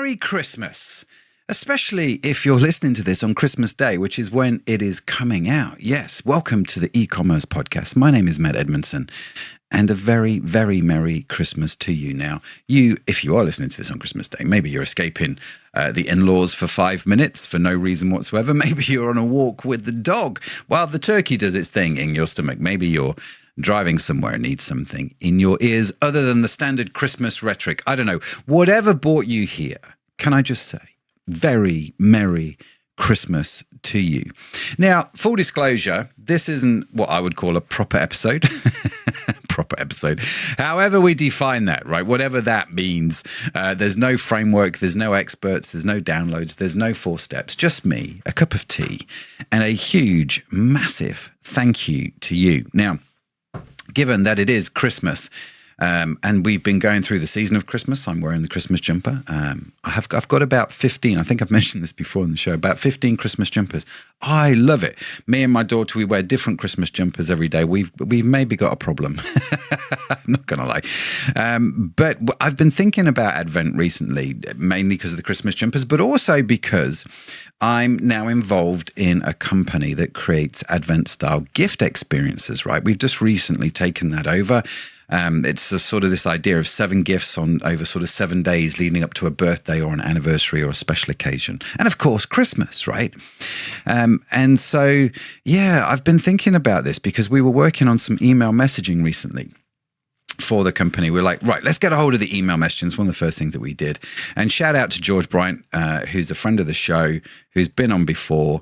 Merry Christmas, especially if you're listening to this on Christmas Day, which is when it is coming out. Yes, welcome to the eCommerce podcast. My name is Matt Edmundson, and a very, very Merry Christmas to you. Now, if you are listening to this on Christmas Day, maybe you're escaping the in-laws for 5 minutes for no reason whatsoever. Maybe you're on a walk with the dog while the turkey does its thing in your stomach. Maybe you're driving somewhere and need something in your ears other than the standard Christmas rhetoric. I don't know. Whatever brought you here, can I just say, very Merry Christmas to you. Now, full disclosure, this isn't what I would call a proper episode. Proper episode. However we define that, right? Whatever that means. There's no framework, there's no experts, there's no downloads, there's no 4 steps. Just me, a cup of tea, and a huge, massive thank you to you. Now, given that it is Christmas, and we've been going through the season of Christmas, I'm wearing the Christmas jumper. I've got about 15, I think I've mentioned this before in the show, about 15 Christmas jumpers. I love it. Me and my daughter, we wear different Christmas jumpers every day. We've maybe got a problem. I'm not going to lie. But I've been thinking about Advent recently, mainly because of the Christmas jumpers, but also because I'm now involved in a company that creates Advent-style gift experiences, right? We've just recently taken that over. It's a sort of this idea of 7 gifts over sort of 7 days leading up to a birthday or an anniversary or a special occasion. And of course, Christmas, right? And so, yeah, I've been thinking about this because we were working on some email messaging recently for the company. We're like, right, let's get a hold of the email messaging. It's one of the first things that we did. And shout out to George Bryant, who's a friend of the show, who's been on before.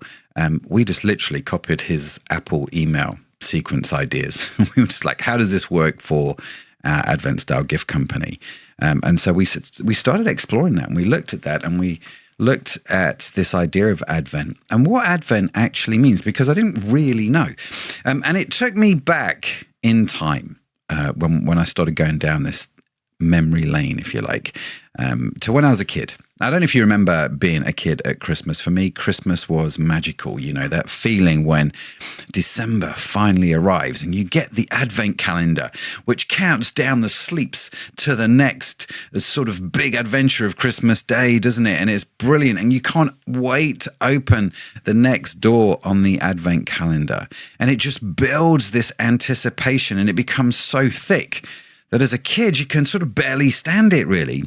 We just literally copied his Apple email sequence ideas. We were just like, how does this work for our Advent-style gift company? And so we started exploring that, and we looked at that, and we looked at this idea of Advent and what Advent actually means, because I didn't really know. And it took me back in time when I started going down this memory lane, if you like, to when I was a kid. I don't know if you remember being a kid at Christmas. For me, Christmas was magical. You know, that feeling when December finally arrives and you get the Advent calendar, which counts down the sleeps to the next sort of big adventure of Christmas Day, doesn't it? And it's brilliant. And you can't wait to open the next door on the Advent calendar. And it just builds this anticipation, and it becomes so thick that as a kid, you can sort of barely stand it, really.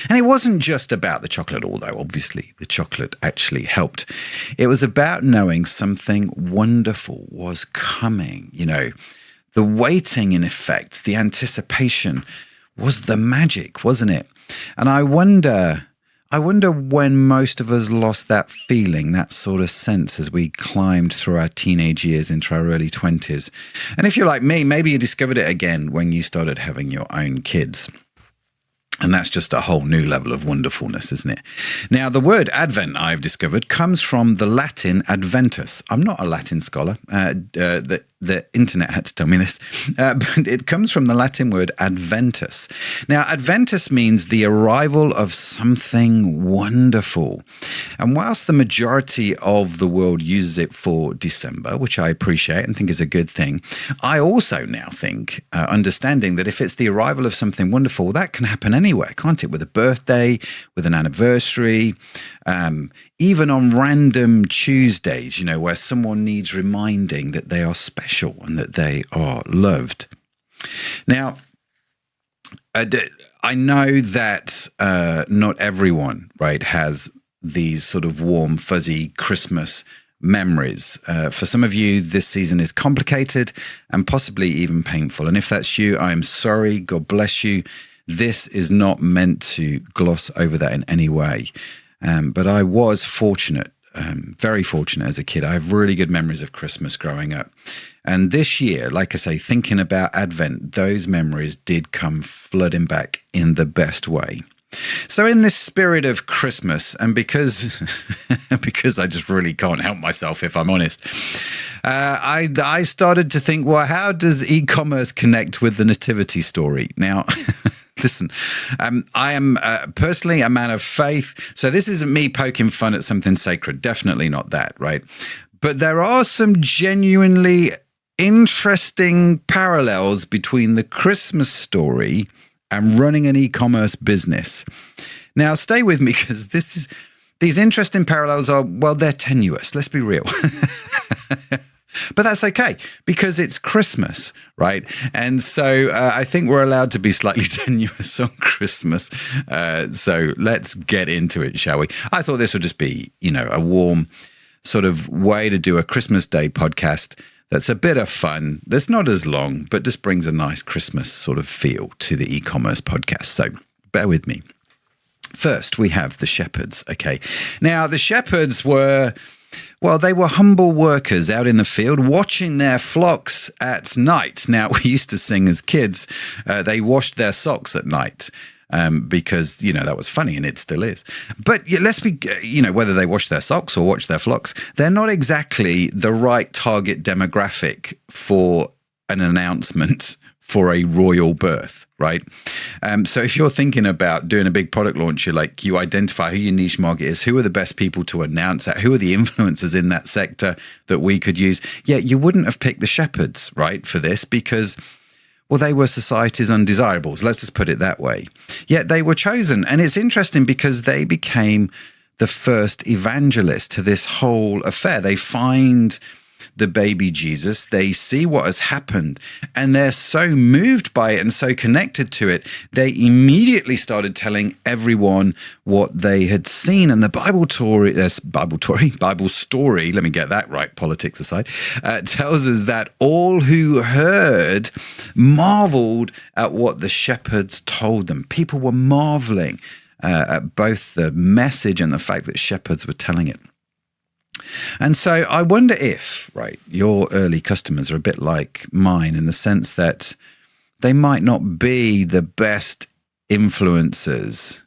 And it wasn't just about the chocolate, although obviously the chocolate actually helped. It was about knowing something wonderful was coming. You know, the waiting, in effect, the anticipation was the magic, wasn't it? And I wonder when most of us lost that feeling, that sort of sense, as we climbed through our teenage years into our early 20s. And if you're like me, maybe you discovered it again when you started having your own kids. And that's just a whole new level of wonderfulness, isn't it? Now, the word Advent, I've discovered, comes from the Latin Adventus. I'm not a Latin scholar. The internet had to tell me this. But it comes from the Latin word Adventus. Now, Adventus means the arrival of something wonderful. And whilst the majority of the world uses it for December, which I appreciate and think is a good thing, I also now think, understanding that if it's the arrival of something wonderful, that can happen anywhere, can't it? With a birthday, with an anniversary, even on random Tuesdays, you know, where someone needs reminding that they are special and that they are loved. Now, I know that not everyone, right, has these sort of warm, fuzzy Christmas memories. For some of you, this season is complicated and possibly even painful. And if that's you, I am sorry. God bless you. This is not meant to gloss over that in any way. But I was fortunate, very fortunate as a kid. I have really good memories of Christmas growing up. And this year, like I say, thinking about Advent, those memories did come flooding back in the best way. So in this spirit of Christmas, and because I just really can't help myself, if I'm honest, I started to think, well, how does e-commerce connect with the Nativity story? Now, listen, I am personally a man of faith, so this isn't me poking fun at something sacred. Definitely not that, right? But there are some genuinely interesting parallels between the Christmas story and running an e-commerce business. Now, stay with me because these interesting parallels are, well, they're tenuous. Let's be real. But that's okay because it's Christmas, right? And so I think we're allowed to be slightly tenuous on Christmas. So let's get into it, shall we? I thought this would just be, a warm sort of way to do a Christmas Day podcast that's a bit of fun, that's not as long, but just brings a nice Christmas sort of feel to the e-commerce podcast. So bear with me. First, we have the shepherds, okay? Now, the shepherds were... well, they were humble workers out in the field watching their flocks at night. Now, we used to sing as kids, they washed their socks at night because, that was funny and it still is. But let's be, whether they wash their socks or watch their flocks, they're not exactly the right target demographic for an announcement for a royal birth, right? So if you're thinking about doing a big product launch, you identify who your niche market is, who are the best people to announce that, who are the influencers in that sector that we could use. Yeah, you wouldn't have picked the shepherds, right, for this because, well, they were society's undesirables. Let's just put it that way. Yet they were chosen. And it's interesting because they became the first evangelists to this whole affair. They find the baby Jesus, they see what has happened, and they're so moved by it and so connected to it, they immediately started telling everyone what they had seen. And the Bible story, let me get that right, politics aside, tells us that all who heard marveled at what the shepherds told them. People were marveling at both the message and the fact that shepherds were telling it. And so I wonder if, right, your early customers are a bit like mine in the sense that they might not be the best influencers,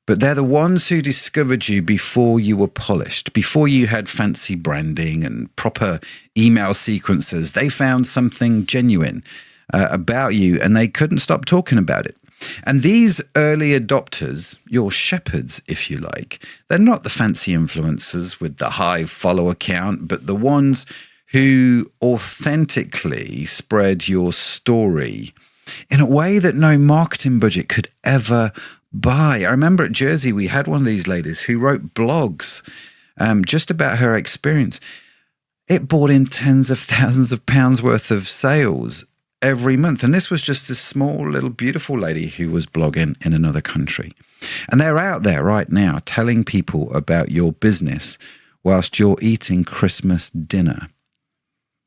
but they're the ones who discovered you before you were polished, before you had fancy branding and proper email sequences. They found something genuine about you and they couldn't stop talking about it. And these early adopters, your shepherds, if you like, they're not the fancy influencers with the high follower count, but the ones who authentically spread your story in a way that no marketing budget could ever buy. I remember at Jersey, we had one of these ladies who wrote blogs just about her experience. It brought in tens of thousands of pounds worth of sales every month. And this was just this small little beautiful lady who was blogging in another country. And they're out there right now telling people about your business whilst you're eating Christmas dinner.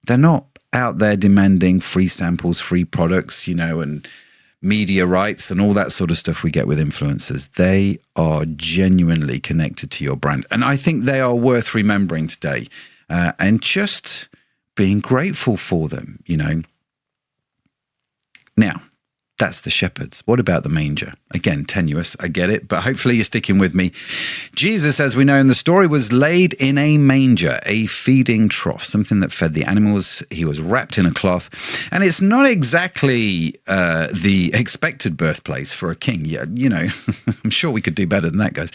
They're not out there demanding free samples, free products, and media rights and all that sort of stuff we get with influencers. They are genuinely connected to your brand. And I think they are worth remembering today and just being grateful for them, Now, that's the shepherds. What about the manger? Again, tenuous, I get it, but hopefully you're sticking with me. Jesus, as we know in the story, was laid in a manger, a feeding trough, something that fed the animals. He was wrapped in a cloth. And it's not exactly the expected birthplace for a king. Yeah, I'm sure we could do better than that, guys.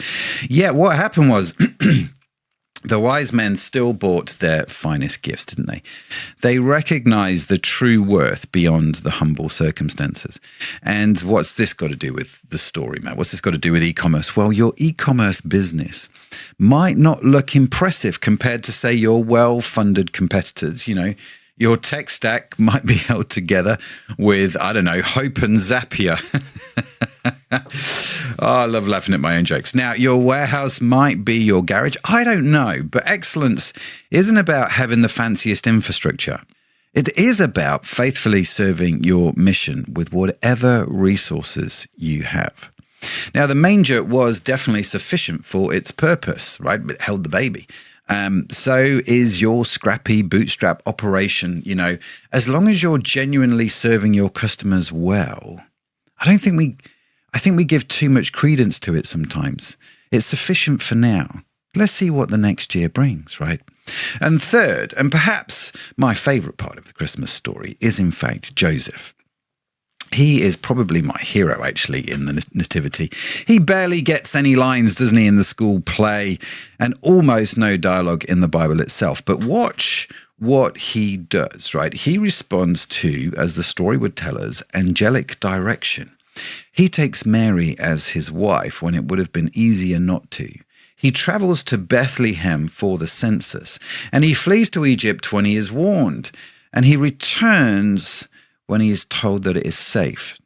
Yeah, what happened was... the wise men still bought their finest gifts, didn't they? They recognized the true worth beyond the humble circumstances. And what's this got to do with the story, Matt? What's this got to do with e-commerce? Well, your e-commerce business might not look impressive compared to, say, your well-funded competitors. Your tech stack might be held together with, I don't know, Hope and Zapier. Oh, I love laughing at my own jokes. Now, your warehouse might be your garage. I don't know, but excellence isn't about having the fanciest infrastructure. It is about faithfully serving your mission with whatever resources you have. Now, the manger was definitely sufficient for its purpose, right? It held the baby. So is your scrappy bootstrap operation, as long as you're genuinely serving your customers well. I think we give too much credence to it sometimes. It's sufficient for now. Let's see what the next year brings, right? And third, and perhaps my favorite part of the Christmas story is in fact Joseph. He is probably my hero, actually, in the Nativity. He barely gets any lines, doesn't he, in the school play, and almost no dialogue in the Bible itself. But watch what he does, right? He responds to, as the story would tell us, angelic direction. He takes Mary as his wife when it would have been easier not to. He travels to Bethlehem for the census, and he flees to Egypt when he is warned, and he returns when he is told that it is safe.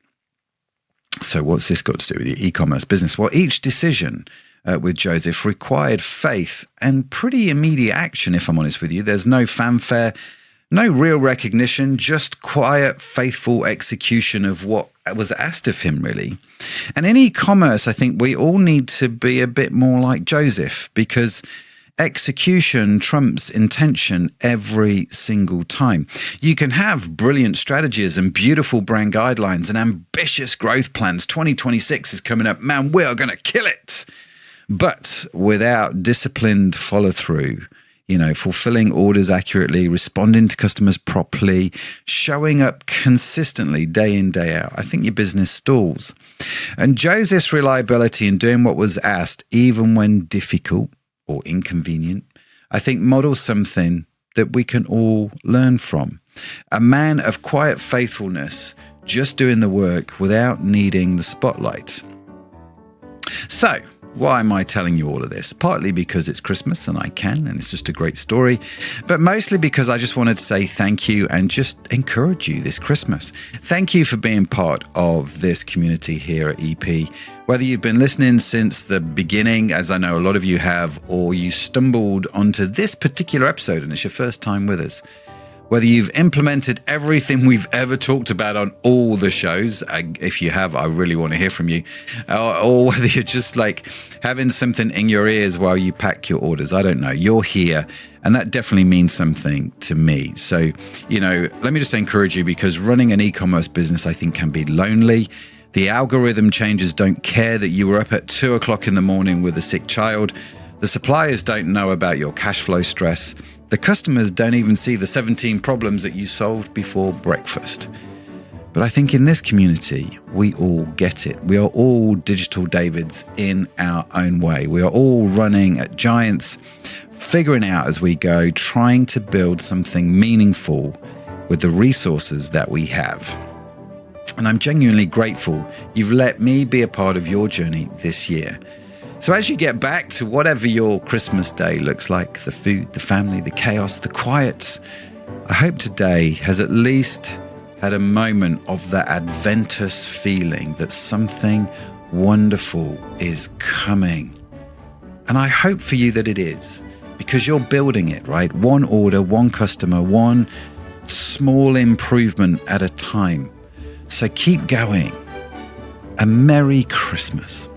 So what's this got to do with the e-commerce business? Well, each decision with Joseph required faith and pretty immediate action, if I'm honest with you. There's no fanfare, no real recognition, just quiet, faithful execution of what was asked of him, really. And in e-commerce, I think we all need to be a bit more like Joseph, because execution trumps intention every single time. You can have brilliant strategies and beautiful brand guidelines and ambitious growth plans. 2026 is coming up. Man, we are going to kill it. But without disciplined follow-through, fulfilling orders accurately, responding to customers properly, showing up consistently day in, day out, I think your business stalls. And Joseph's reliability in doing what was asked, even when difficult or inconvenient, I think models something that we can all learn from. A man of quiet faithfulness, just doing the work without needing the spotlight. So, why am I telling you all of this? Partly because it's Christmas and I can, and it's just a great story, but mostly because I just wanted to say thank you and just encourage you this Christmas. Thank you for being part of this community here at EP. Whether you've been listening since the beginning, as I know a lot of you have, or you stumbled onto this particular episode and it's your first time with us. Whether you've implemented everything we've ever talked about on all the shows, if you have, I really want to hear from you, or whether you're just like having something in your ears while you pack your orders, I don't know. You're here, and that definitely means something to me. So, let me just encourage you, because running an e-commerce business, I think, can be lonely. The algorithm changes don't care that you were up at 2 o'clock in the morning with a sick child. The suppliers don't know about your cash flow stress. The customers don't even see the 17 problems that you solved before breakfast. But I think in this community, we all get it. We are all digital Davids in our own way. We are all running at giants, figuring out as we go, trying to build something meaningful with the resources that we have. And I'm genuinely grateful you've let me be a part of your journey this year. So as you get back to whatever your Christmas day looks like, the food, the family, the chaos, the quiet, I hope today has at least had a moment of that Adventist feeling that something wonderful is coming. And I hope for you that it is, because you're building it, right? One order, one customer, one small improvement at a time. So keep going. A Merry Christmas.